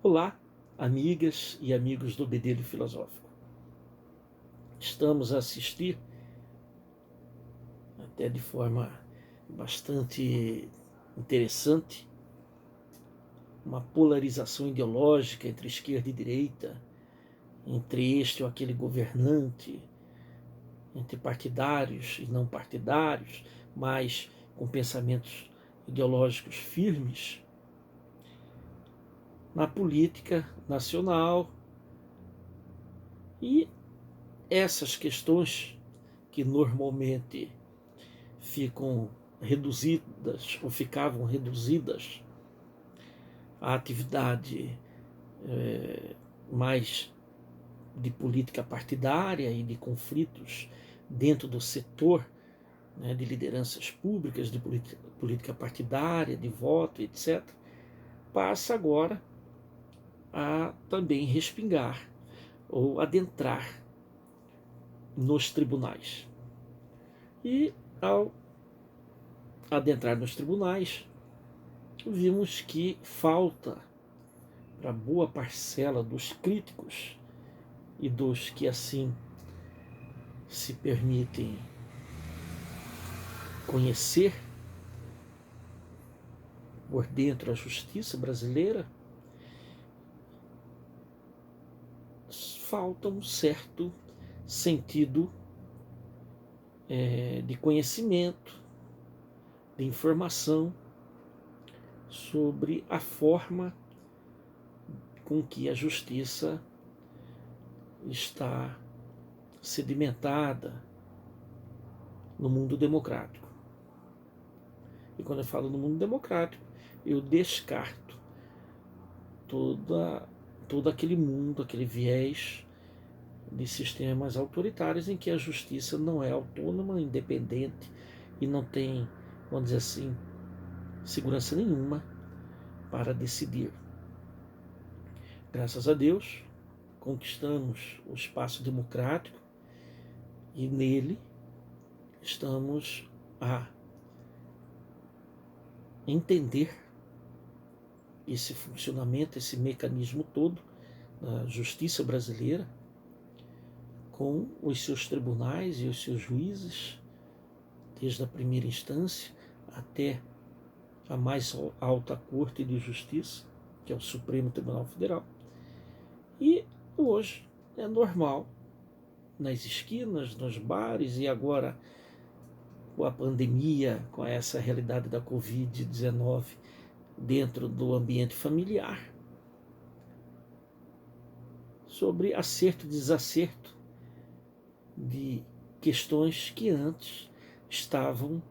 Olá, amigas e amigos do Bedelho Filosófico. Estamos a assistir, até de forma bastante interessante, uma polarização ideológica entre esquerda e direita, entre este ou aquele governante, entre partidários e não partidários, mas com pensamentos ideológicos firmes, na política nacional. E essas questões que normalmente ficam reduzidas ou ficavam reduzidas à atividade mais de política partidária e de conflitos dentro do setor, né, de lideranças públicas, de política partidária, de voto, etc., passa agora a também respingar ou adentrar nos tribunais. E ao adentrar nos tribunais, vimos que falta para boa parcela dos críticos e dos que assim se permitem conhecer por dentro a justiça brasileira, falta um certo sentido de conhecimento, de informação sobre a forma com que a justiça está sedimentada no mundo democrático. E quando eu falo no mundo democrático, eu descarto todo aquele mundo, aquele viés de sistemas autoritários em que a justiça não é autônoma, independente e não tem, vamos dizer assim, segurança nenhuma para decidir. Graças a Deus, conquistamos o espaço democrático e nele estamos a entender esse funcionamento, esse mecanismo todo da justiça brasileira, com os seus tribunais e os seus juízes, desde a primeira instância até a mais alta Corte de Justiça, que é o Supremo Tribunal Federal. E hoje é normal, nas esquinas, nos bares, e agora com a pandemia, com essa realidade da Covid-19 dentro do ambiente familiar, sobre acerto e desacerto de questões que antes estavam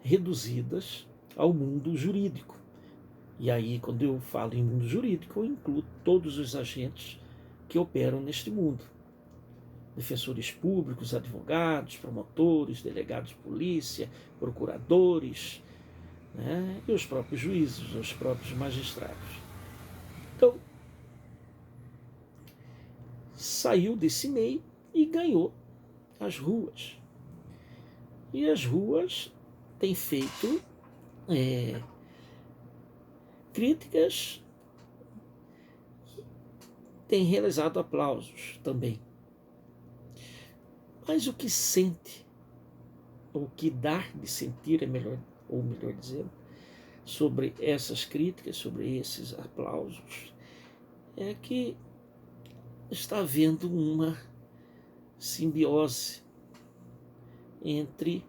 reduzidas ao mundo jurídico. E aí, quando eu falo em mundo jurídico, eu incluo todos os agentes que operam neste mundo. Defensores públicos, advogados, promotores, delegados de polícia, procuradores, né, e os próprios juízes, os próprios magistrados. Então, saiu desse meio e ganhou as ruas. E as ruas têm feito críticas, têm realizado aplausos também. Mas o que sente, ou o que dá de sentir, ou melhor dizendo, sobre essas críticas, sobre esses aplausos, é que está havendo uma simbiose entre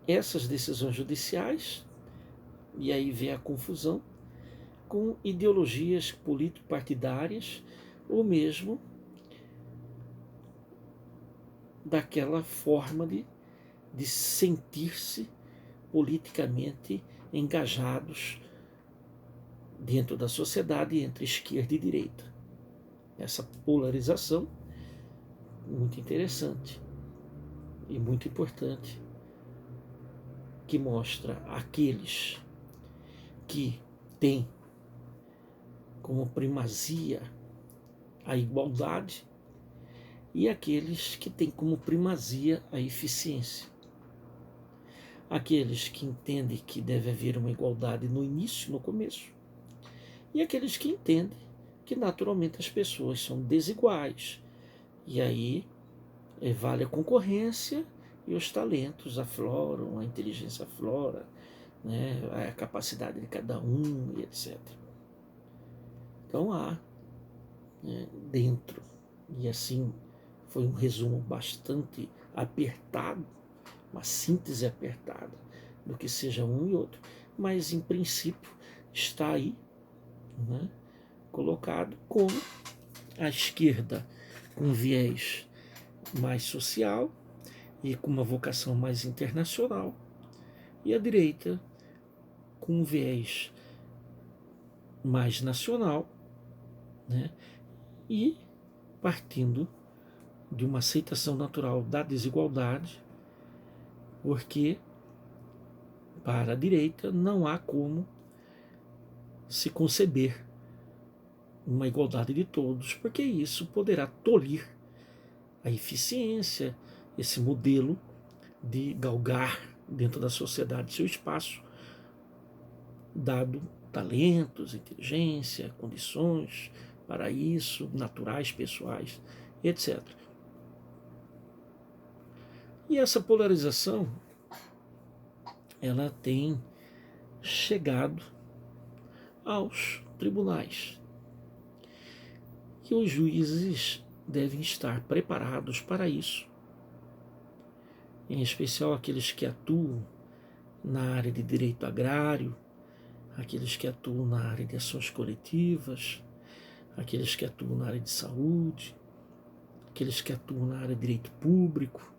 essas decisões judiciais, e aí vem a confusão, com ideologias político-partidárias, ou mesmo daquela forma de sentir-se politicamente engajados dentro da sociedade entre esquerda e direita. Essa polarização muito interessante e muito importante, que mostra aqueles que têm como primazia a igualdade e aqueles que têm como primazia a eficiência. Aqueles que entendem que deve haver uma igualdade no início, no começo, e aqueles que entendem que naturalmente as pessoas são desiguais. E aí vale a concorrência e os talentos afloram, a inteligência aflora, né, a capacidade de cada um e etc. Então há, né, dentro, e assim foi um resumo bastante apertado, uma síntese apertada do que seja um e outro, mas em princípio está aí, né, colocado como a esquerda com viés mais social e com uma vocação mais internacional, e a direita com um viés mais nacional, né, e partindo de uma aceitação natural da desigualdade, porque para a direita não há como se conceber uma igualdade de todos, porque isso poderá tolir a eficiência, esse modelo de galgar dentro da sociedade seu espaço, dado talentos, inteligência, condições para isso, naturais, pessoais, etc. E essa polarização, ela tem chegado aos tribunais. E os juízes devem estar preparados para isso, em especial aqueles que atuam na área de direito agrário, aqueles que atuam na área de ações coletivas, aqueles que atuam na área de saúde, aqueles que atuam na área de direito público,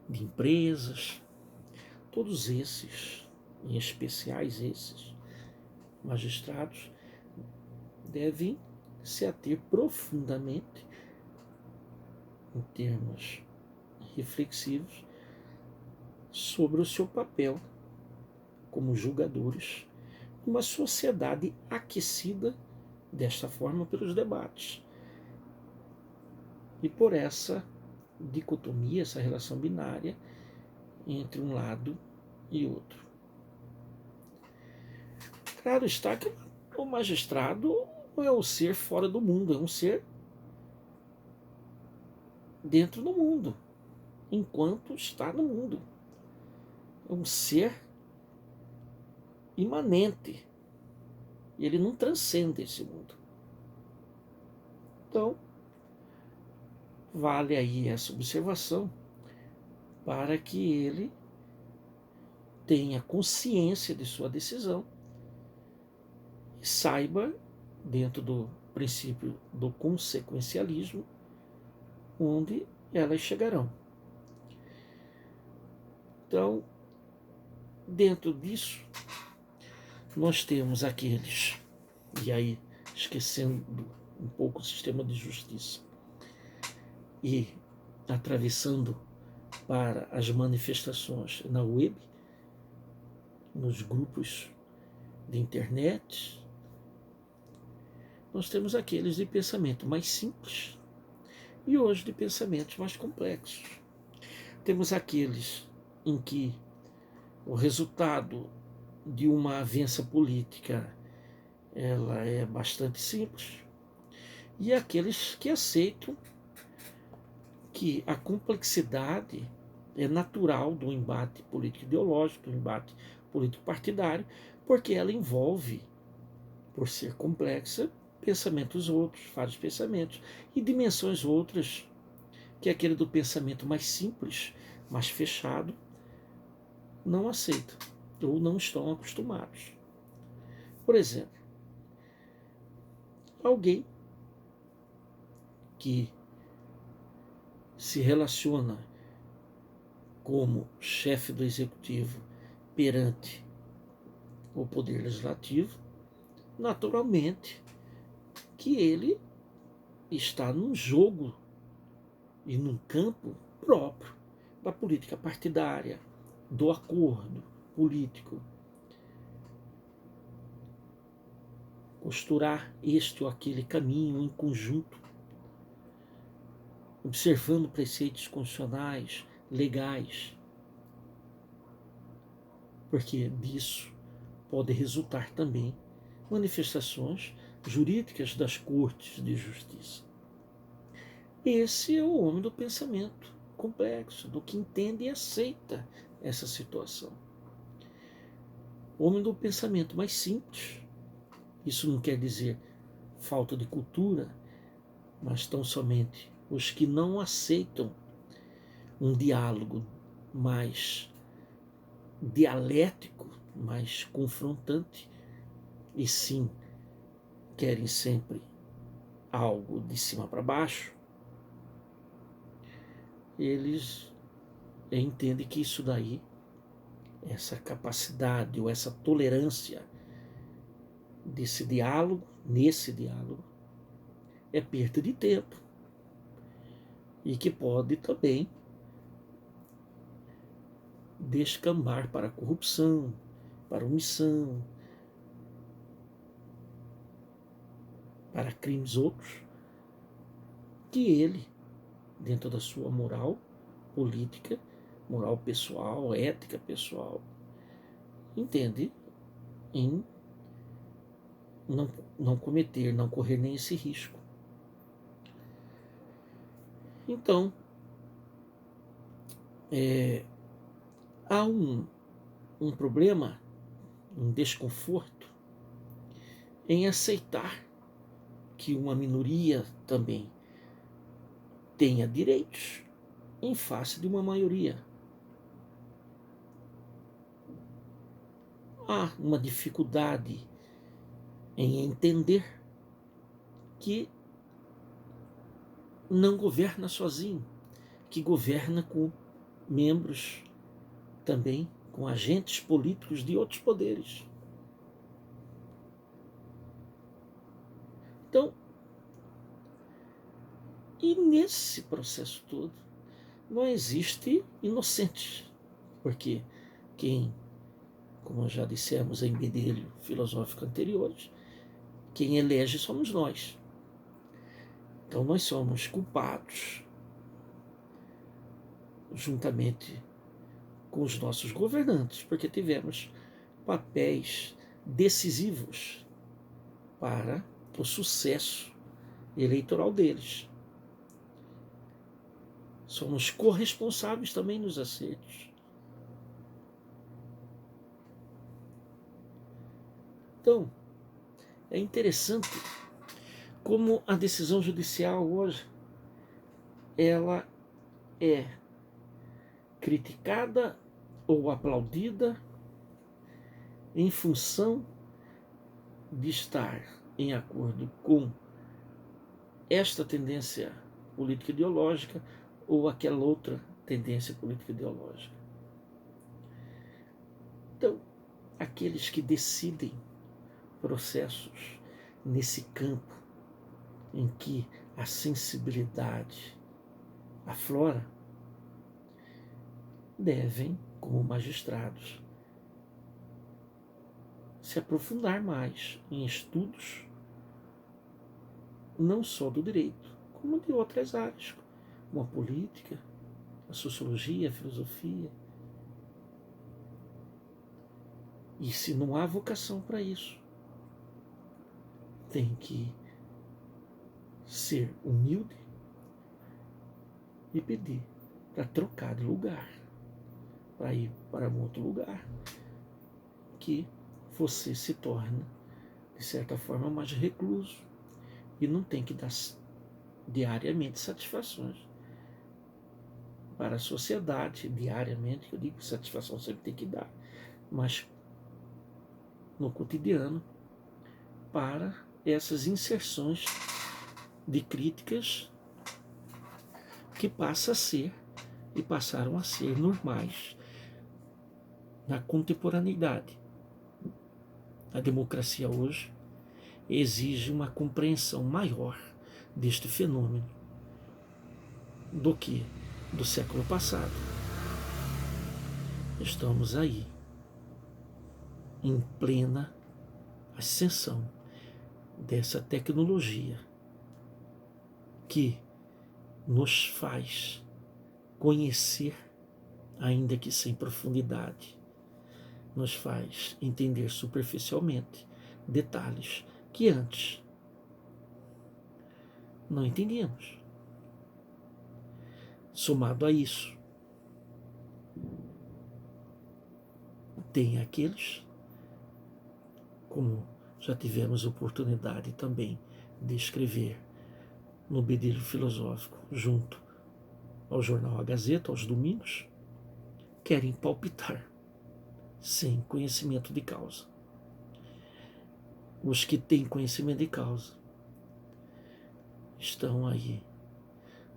de empresas, todos esses, em especiais esses magistrados, devem se ater profundamente, em termos reflexivos, sobre o seu papel como julgadores numa sociedade aquecida desta forma pelos debates e por essa dicotomia, essa relação binária entre um lado e outro. Claro está que o magistrado não é um ser fora do mundo, é um ser dentro do mundo, enquanto está no mundo. É um ser imanente. E ele não transcende esse mundo. Então, vale aí essa observação para que ele tenha consciência de sua decisão e saiba, dentro do princípio do consequencialismo, onde elas chegarão. Então, dentro disso, nós temos aqueles, e aí esquecendo um pouco o sistema de justiça e atravessando para as manifestações na web, nos grupos de internet, nós temos aqueles de pensamento mais simples e hoje de pensamentos mais complexos. Temos aqueles em que o resultado de uma avença política ela é bastante simples, e aqueles que aceitam que a complexidade é natural do embate político-ideológico, do embate político-partidário, porque ela envolve, por ser complexa, pensamentos outros, vários pensamentos, e dimensões outras, que aquele do pensamento mais simples, mais fechado, não aceita, ou não estão acostumados. Por exemplo, alguém que se relaciona como chefe do executivo perante o poder legislativo, naturalmente que ele está num jogo e num campo próprio da política partidária, do acordo político. Costurar este ou aquele caminho em conjunto, observando preceitos constitucionais, legais, porque disso pode resultar também manifestações jurídicas das cortes de justiça. Esse é o homem do pensamento complexo, do que entende e aceita essa situação. O homem do pensamento mais simples, isso não quer dizer falta de cultura, mas tão somente os que não aceitam um diálogo mais dialético, mais confrontante, e sim querem sempre algo de cima para baixo, eles entendem que isso daí, essa capacidade ou essa tolerância desse diálogo, nesse diálogo, é perda de tempo e que pode também descambar para a corrupção, para a omissão, para crimes outros, que ele, dentro da sua moral política, moral pessoal, ética pessoal, entende em não cometer, não correr nem esse risco. Então, há um problema, um desconforto em aceitar que uma minoria também tenha direitos em face de uma maioria. Há uma dificuldade em entender que não governa sozinho, que governa com membros também, com agentes políticos de outros poderes. Então, e nesse processo todo, não existe inocentes, porque quem, como já dissemos em bedelho filosófico anteriores, quem elege somos nós. Então nós somos culpados, juntamente com os nossos governantes, porque tivemos papéis decisivos para o sucesso eleitoral deles. Somos corresponsáveis também nos acertos. Então, é interessante como a decisão judicial hoje ela é criticada ou aplaudida em função de estar em acordo com esta tendência política ideológica ou aquela outra tendência política ideológica. Então, aqueles que decidem processos nesse campo em que a sensibilidade aflora, devem, como magistrados, se aprofundar mais em estudos não só do direito, como de outras áreas, como a política, a sociologia, a filosofia. E se não há vocação para isso, tem que ser humilde e pedir para trocar de lugar, para ir para um outro lugar, que você se torna, de certa forma, mais recluso e não tem que dar diariamente satisfações para a sociedade, diariamente, eu digo que satisfação sempre tem que dar, mas no cotidiano, para essas inserções de críticas que passa a ser e passaram a ser normais na contemporaneidade. A democracia hoje exige uma compreensão maior deste fenômeno do que do século passado. Estamos aí em plena ascensão dessa tecnologia que nos faz conhecer, ainda que sem profundidade, nos faz entender superficialmente, detalhes que antes não entendíamos. Somado a isso, tem aqueles, como já tivemos oportunidade também de escrever no Bedelho Filosófico, junto ao jornal A Gazeta, aos domingos, querem palpitar sem conhecimento de causa. Os que têm conhecimento de causa estão aí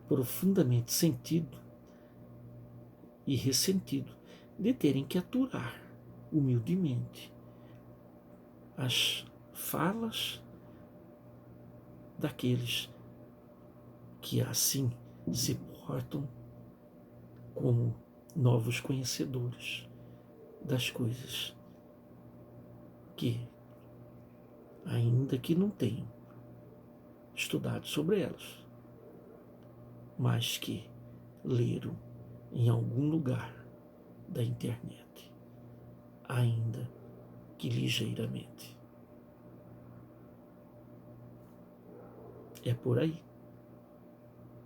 profundamente sentido e ressentido de terem que aturar humildemente as falas daqueles que assim se portam como novos conhecedores das coisas que, ainda que não tenham estudado sobre elas, mas que leram em algum lugar da internet, ainda que ligeiramente. É por aí.